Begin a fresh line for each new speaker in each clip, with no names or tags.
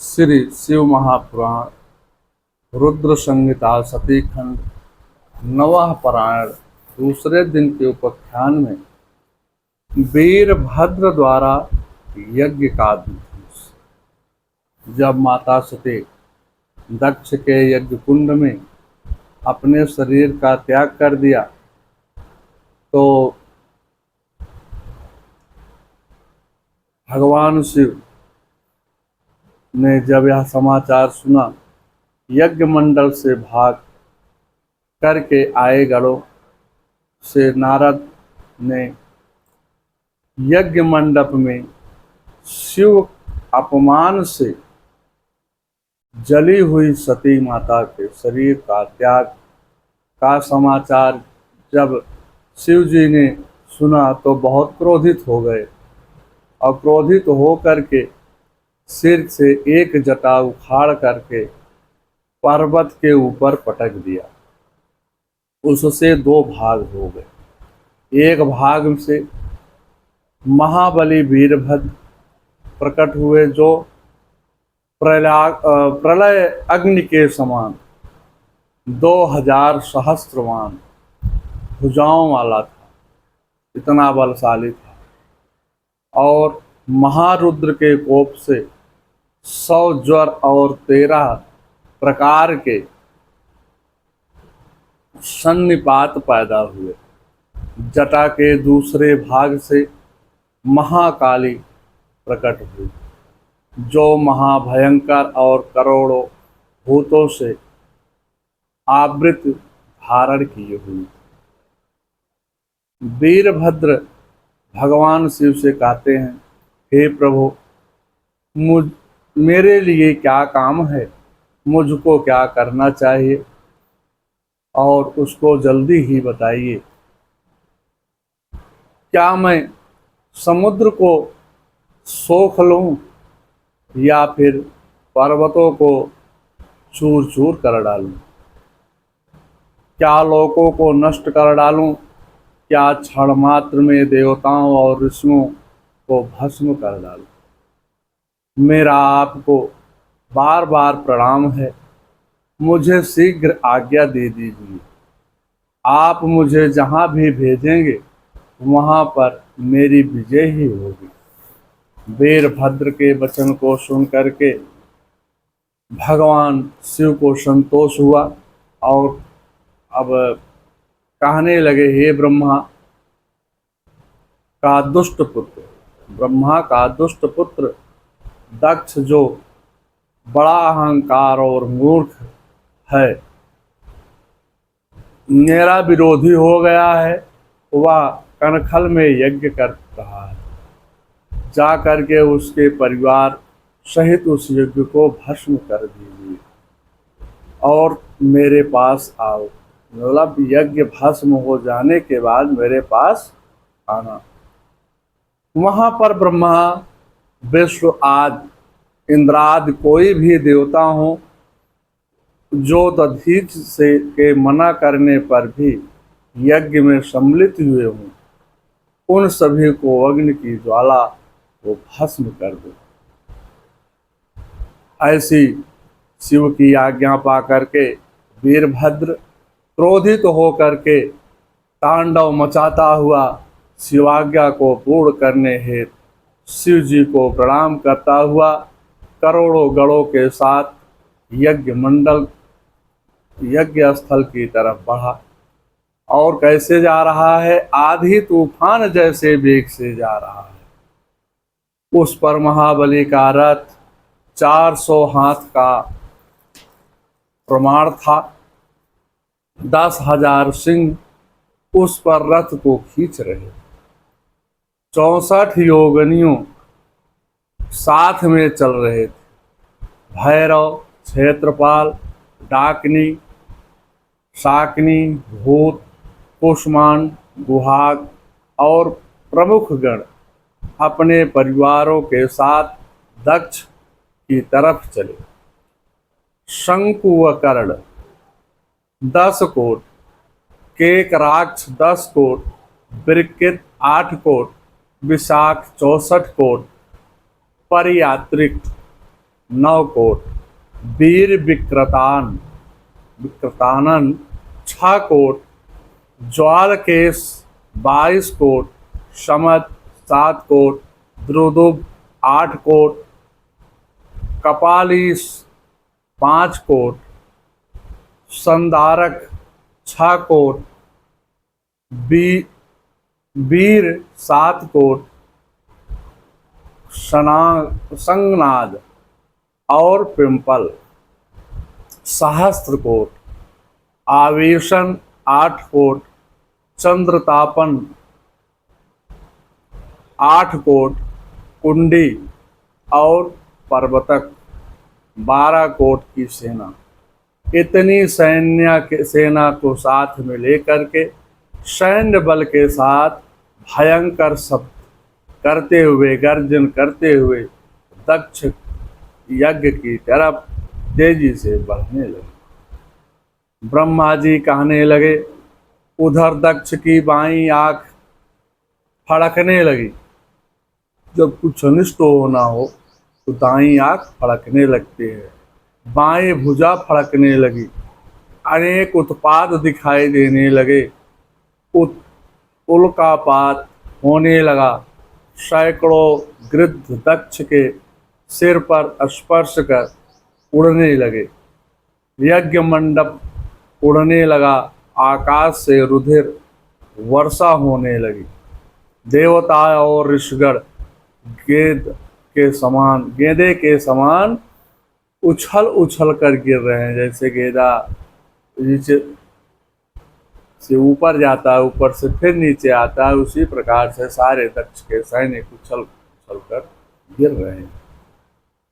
श्री शिव महापुराण रुद्र संहिता सती खंड नवह पारायण दूसरे दिन के उपाख्यान में वीरभद्र द्वारा यज्ञ का विध्वंस। जब माता सती दक्ष के यज्ञ कुंड में अपने शरीर का त्याग कर दिया तो भगवान शिव ने जब यह समाचार सुना, यज्ञ मंडल से भाग करके आए गणों से नारद ने यज्ञ मंडप में शिव अपमान से जली हुई सती माता के शरीर का त्याग का समाचार जब शिव जी ने सुना तो बहुत क्रोधित हो गए और क्रोधित हो करके सिर से एक जटा उखाड़ करके पर्वत के ऊपर पटक दिया। उससे दो भाग हो गए। एक भाग से महाबली वीरभद्र प्रकट हुए जो प्रलय अग्नि के समान 2000 सहस्त्रवान भुजाओं वाला था, इतना बलशाली था और महारुद्र के कोप से 100 ज्वर और 13 प्रकार के सन्निपात पैदा हुए। जटा के दूसरे भाग से महाकाली प्रकट हुई जो महाभयंकर और करोड़ों भूतों से आवृत धारण किए हुई। वीरभद्र भगवान शिव से कहते हैं, हे प्रभु, मेरे लिए क्या काम है, मुझको क्या करना चाहिए और उसको जल्दी ही बताइए। क्या मैं समुद्र को सोख लूं या फिर पर्वतों को चूर चूर कर डालूं? क्या लोकों को नष्ट कर डालूं? क्या क्षण मात्र में देवताओं और ऋषियों को भस्म कर डालूं? मेरा आपको बार बार प्रणाम है, मुझे शीघ्र आज्ञा दे दीजिए। आप मुझे जहाँ भी भेजेंगे वहाँ पर मेरी विजय ही होगी। वीरभद्र के वचन को सुन करके भगवान शिव को संतोष हुआ और अब कहने लगे, हे ब्रह्मा का दुष्ट पुत्र दक्ष जो बड़ा अहंकार और मूर्ख है, मेरा विरोधी हो गया है। वह कनखल में यज्ञ कर रहा है, जा करके उसके परिवार सहित उस यज्ञ को भस्म कर दीजिए और मेरे पास आओ। मतलब यज्ञ भस्म हो जाने के बाद मेरे पास आना। वहाँ पर ब्रह्मा, विष्णु आदि इंद्रादि कोई भी देवता हो जो दधीच से के मना करने पर भी यज्ञ में सम्मिलित हुए हों, उन सभी को अग्नि की ज्वाला वो भस्म कर दो। ऐसी शिव की आज्ञा पा करके वीरभद्र क्रोधित हो करके तांडव मचाता हुआ शिवाज्ञा को पूर्ण करने हेतु शिव जी को प्रणाम करता हुआ करोड़ों गणों के साथ यज्ञ स्थल की तरफ बढ़ा। और कैसे जा रहा है? आधी तूफान जैसे वेग से जा रहा है। उस पर महाबली का रथ 400 हाथ का प्रमाण था। 10,000 सिंह उस पर रथ को खींच रहे। 64 योगिनियों साथ में चल रहे थे। भैरव, क्षेत्रपाल, डाकिनी, शाकिनी, भूत, कुष्मांड, गुहाग और प्रमुख गण अपने परिवारों के साथ दक्ष की तरफ चले। शंकु व कर्ण 10 कोट, केकराक्ष 10 कोट, बृहत 8 कोट, विशाख 64 कोट, परियात्रिक 9 कोट, वीर विक्रतानन 6 कोट, ज्वालकेश 22 कोट, शमद 7 कोट, द्रुदुब 8 कोट, कपालीस 5 कोट, संधारक 6 कोट, वीर 7 कोट, संगनाद और पिंपल सहस्त्र कोट, आवेशन 8 कोट, चंद्रतापन 8 कोट, कुंडी और पर्वतक 12 कोट की सेना। इतनी सेना को साथ में लेकर के सैन्य बल के साथ भयंकर शब्द करते हुए, गर्जन करते हुए दक्ष यज्ञ की तरफ तेजी से बढ़ने लगे। ब्रह्मा जी कहने लगे, उधर दक्ष की बाईं आंख फड़कने लगी। जब कुछ अनिष्ट होना हो तो दाईं आंख फड़कने लगती है, बाएं भुजा फड़कने लगी, अनेक उत्पात दिखाई देने लगे, उल्कापात होने लगा, सैकड़ों गिद्ध दक्ष के सिर पर स्पर्श कर उड़ने लगे, यज्ञ मंडप उड़ने लगा, आकाश से रुधिर वर्षा होने लगी, देवता और ऋषिगण गेंदे के समान उछल उछल कर गिर रहे हैं। जैसे गेंदा नीचे से ऊपर जाता है, ऊपर से फिर नीचे आता है, उसी प्रकार से सारे दक्ष के सैनिक उछल उछल कर गिर रहे हैं।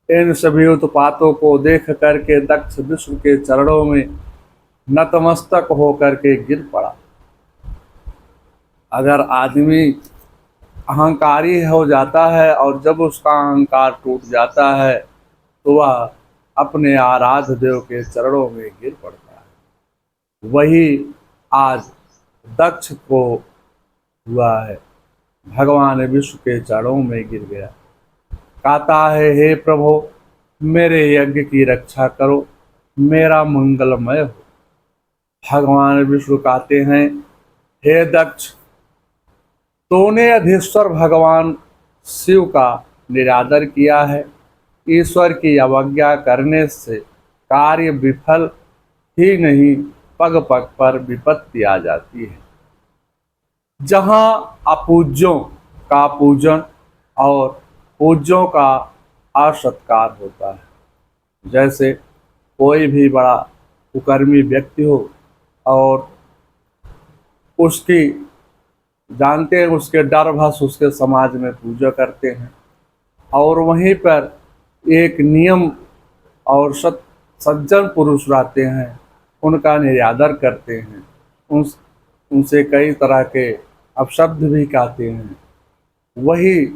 इन सभी उत्पातों को देख करके दक्ष विष्णु के चरणों में नतमस्तक होकर के गिर पड़ा। अगर आदमी अहंकारी हो जाता है और जब उसका अहंकार टूट जाता है तो वह अपने आराध्य देव के चरणों में गिर पड़ता है। वही आज दक्ष को हुआ है, भगवान विष्णु के चरणों में गिर गया। कहता है, हे प्रभु मेरे यज्ञ की रक्षा करो, मेरा मंगलमय हो। भगवान विष्णु कहते हैं, हे दक्ष तूने अधीश्वर भगवान शिव का निरादर किया है। ईश्वर की अवज्ञा करने से कार्य विफल ही नहीं, पग पग पर विपत्ति आ जाती है। जहाँ अपूज्यों का पूजन और पूज्यों का असत्कार होता है, जैसे कोई भी बड़ा कुकर्मी व्यक्ति हो और उसकी जानते हैं उसके डरवश उसके समाज में पूजा करते हैं, और वहीं पर एक नियम और सज्जन पुरुष रहते हैं, उनका निरादर करते हैं, उनसे कई तरह के अपशब्द भी कहते हैं। वही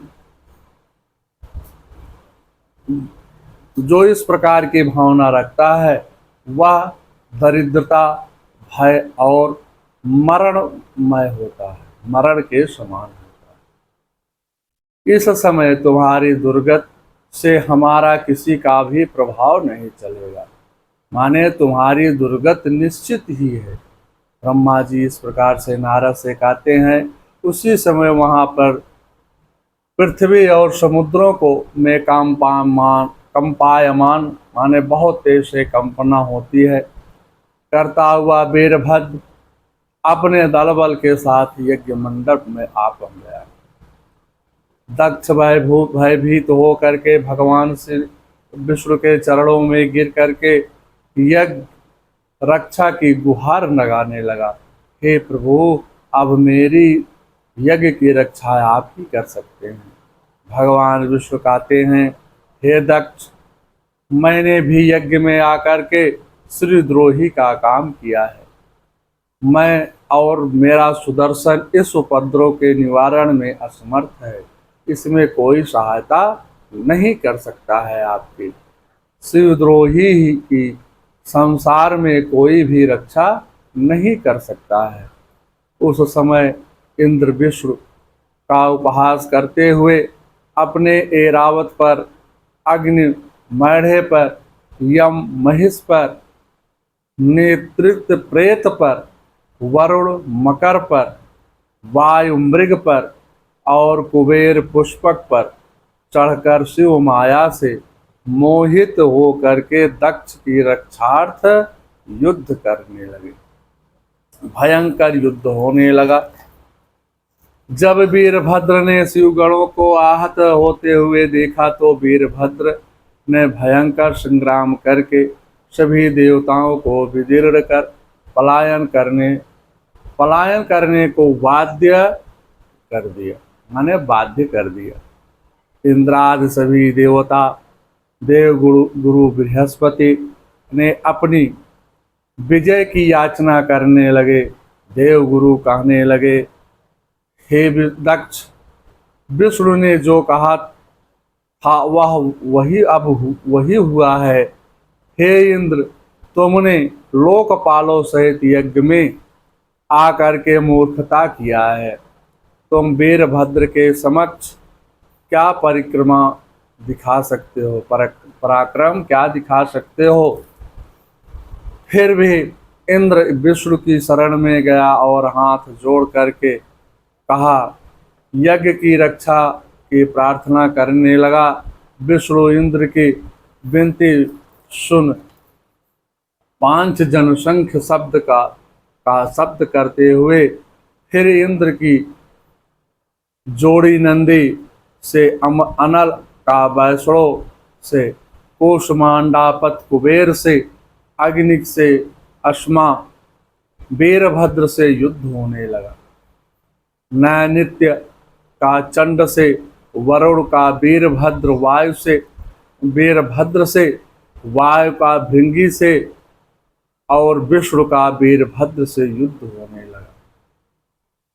जो इस प्रकार की भावना रखता है वह दरिद्रता, भय और मरणमय होता है, मरण के समान होता है। इस समय तुम्हारी दुर्गत से हमारा किसी का भी प्रभाव नहीं चलेगा, माने तुम्हारी दुर्गत निश्चित ही है। ब्रह्मा जी इस प्रकार से नारद से कहते हैं। उसी समय वहाँ पर पृथ्वी और समुद्रों को में कंपायमान माने बहुत तेज से कंपना होती है। करता हुआ वीरभद्र अपने दल बल के साथ यज्ञ मंडप में आ पहुंच गया। दक्ष भयभीत हो करके भगवान श्री विष्णु के चरणों में गिर करके यज्ञ रक्षा की गुहार लगाने लगा। हे प्रभु, अब मेरी यज्ञ की रक्षा आप ही कर सकते हैं। भगवान विष्णु कहते हैं, हे दक्ष, मैंने भी यज्ञ में आकर के श्रीद्रोही का काम किया है। मैं और मेरा सुदर्शन इस उपद्रव के निवारण में असमर्थ है, इसमें कोई सहायता नहीं कर सकता है आपकी। शिवद्रोही की संसार में कोई भी रक्षा नहीं कर सकता है। उस समय इंद्र विष्णु का उपहास करते हुए अपने ऐरावत पर अग्नि मैढ़े पर, यम महिष पर, नेतृत्व प्रेत पर, वरुण मकर पर, वायु मृग पर और कुबेर पुष्पक पर चढ़कर शिव माया से मोहित हो करके दक्ष की रक्षार्थ युद्ध करने लगे। भयंकर युद्ध होने लगा। जब वीरभद्र ने शिवगणों को आहत होते हुए देखा तो वीरभद्र ने भयंकर संग्राम करके सभी देवताओं को विदीर्ण कर पलायन करने को बाध्य कर दिया, माने बाध्य कर दिया। इंद्रादि सभी देवता देव गुरु बृहस्पति ने अपनी विजय की याचना करने लगे। देव गुरु कहने लगे, हे दक्ष, विष्णु ने जो कहा था वही हुआ है। हे इंद्र, तुमने लोकपालों सहित यज्ञ में आकर के मूर्खता किया है। तुम वीरभद्र के समक्ष क्या परिक्रमा दिखा सकते हो, पराक्रम क्या दिखा सकते हो। फिर भी इंद्र विष्णु की शरण में गया और हाथ जोड़ करके कहा, यज्ञ की रक्षा की प्रार्थना करने लगा। विष्णु इंद्र की विनती सुन पांच जनसंख्य शब्द का शब्द करते हुए फिर इंद्र की जोड़ी नंदी से अनल का वैष्णो से कोषमांडापत कुबेर से अग्निक से अश्मा वीरभद्र से युद्ध होने लगा। नैनित्य का चंड से, वरुण का वीरभद्र से, वायु का भृंगी से और विष्णु का वीरभद्र से युद्ध होने लगा।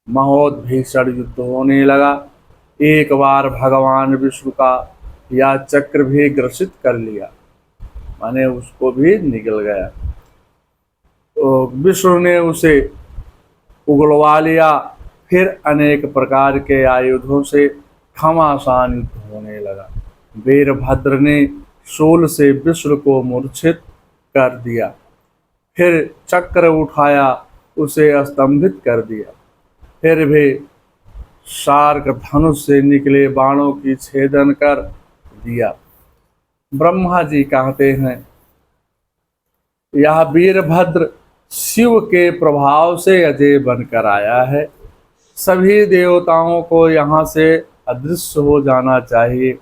महोद्भीषण युद्ध होने लगा। एक बार भगवान विष्णु का या चक्र भी ग्रसित कर लिया, माने उसको भी निगल गया। तो विष्णु ने उसे उगलवा लिया। फिर अनेक प्रकार के आयुधों से घमासान युद्ध होने लगा। वीरभद्र ने शूल से विष्णु को मूर्छित कर दिया, फिर चक्र उठाया, उसे स्तंभित कर दिया। फिर भी शार्क धनुष से निकले बाणों की छेदन कर दिया। ब्रह्मा जी कहते हैं, यह वीरभद्र शिव के प्रभाव से अजय बनकर आया है। सभी देवताओं को यहाँ से अदृश्य हो जाना चाहिए।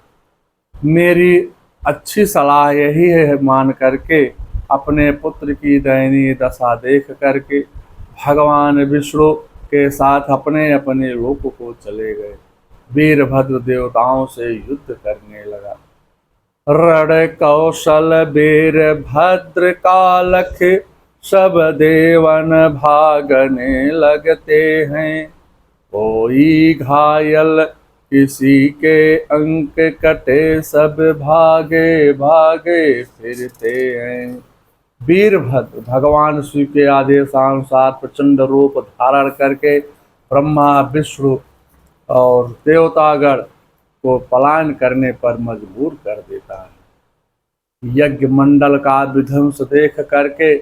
मेरी अच्छी सलाह यही है, मान करके अपने पुत्र की दयनीय दशा देख करके भगवान विष्णु के साथ अपने अपने लोक को चले गए। वीरभद्र देवताओं से युद्ध करने लगा। रण कौशल वीरभद्र का लख सब देवन भागने लगते हैं। कोई घायल किसी के अंक कटे सब भागे भागे फिरते हैं। वीरभद्र भगवान शिव के आदेशानुसार प्रचंड रूप धारण करके ब्रह्मा विष्णु और देवतागण को पलायन करने पर मजबूर कर देता है। यज्ञ मंडल का विध्वंस देख करके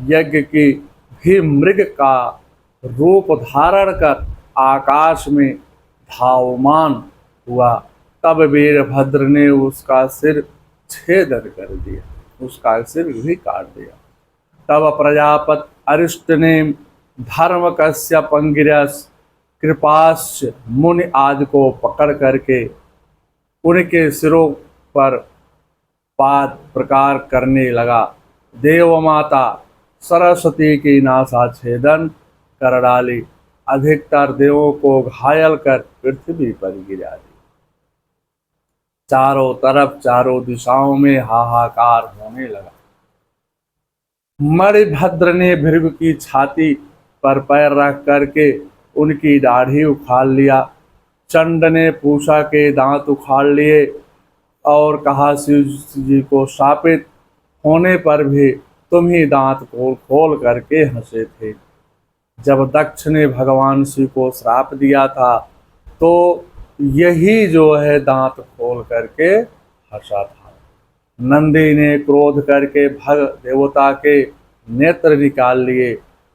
यज्ञ की भी मृग का रूप धारण कर आकाश में धावमान हुआ। तब वीरभद्र ने उसका सिर छेदन कर दिया, उसका सिर भी काट दिया। तब प्रजापति अरिष्ट ने धर्म कश्यप अंगिरस कृपाश्च मुनि आदि को पकड़ करके उनके सिरों पर पाद प्रकार करने लगा। देव माता सरस्वती की नासा छेदन कर डाली। अधिकतर देवों को घायल कर पृथ्वी पर गिरा दी। चारों तरफ चारों दिशाओं में हाहाकार होने लगा। मणिभद्र ने भृगु की छाती पर पैर रख करके उनकी दाढ़ी उखाड़ लिया। चंड ने पूषा के दांत उखाड़ लिए और कहा, शिव जी को शापित होने पर भी तुम ही दांत खोल करके हंसे थे। जब दक्ष ने भगवान शिव को श्राप दिया था तो यही जो है दांत खोल करके हंसा था। नंदी ने क्रोध करके भग देवता के नेत्र निकाल लिए।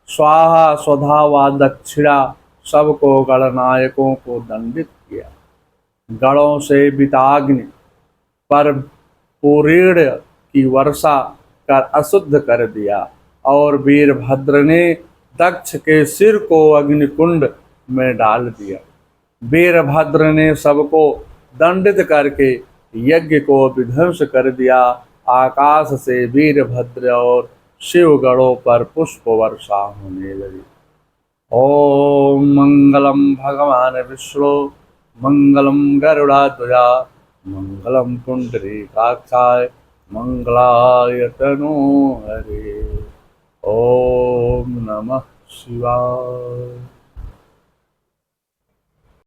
स्वाहा स्वधा व दक्षिणा सबको गणनायकों को दंडित किया। गणों से बिताग्नि पर पूरीण की वर्षा कर अशुद्ध कर दिया और वीरभद्र ने दक्ष के सिर को अग्निकुंड में डाल दिया। वीरभद्र ने सबको दंडित करके यज्ञ को विध्वंस कर दिया। आकाश से वीरभद्र और शिव गणों पर पुष्प वर्षा होने लगी। ओम मंगलम भगवान विष्णु मंगलम गरुड़ाध्वजा मंगलम पुंडरीकाक्षाय मंगलाय तनो हरे। ओम नमः शिवाय।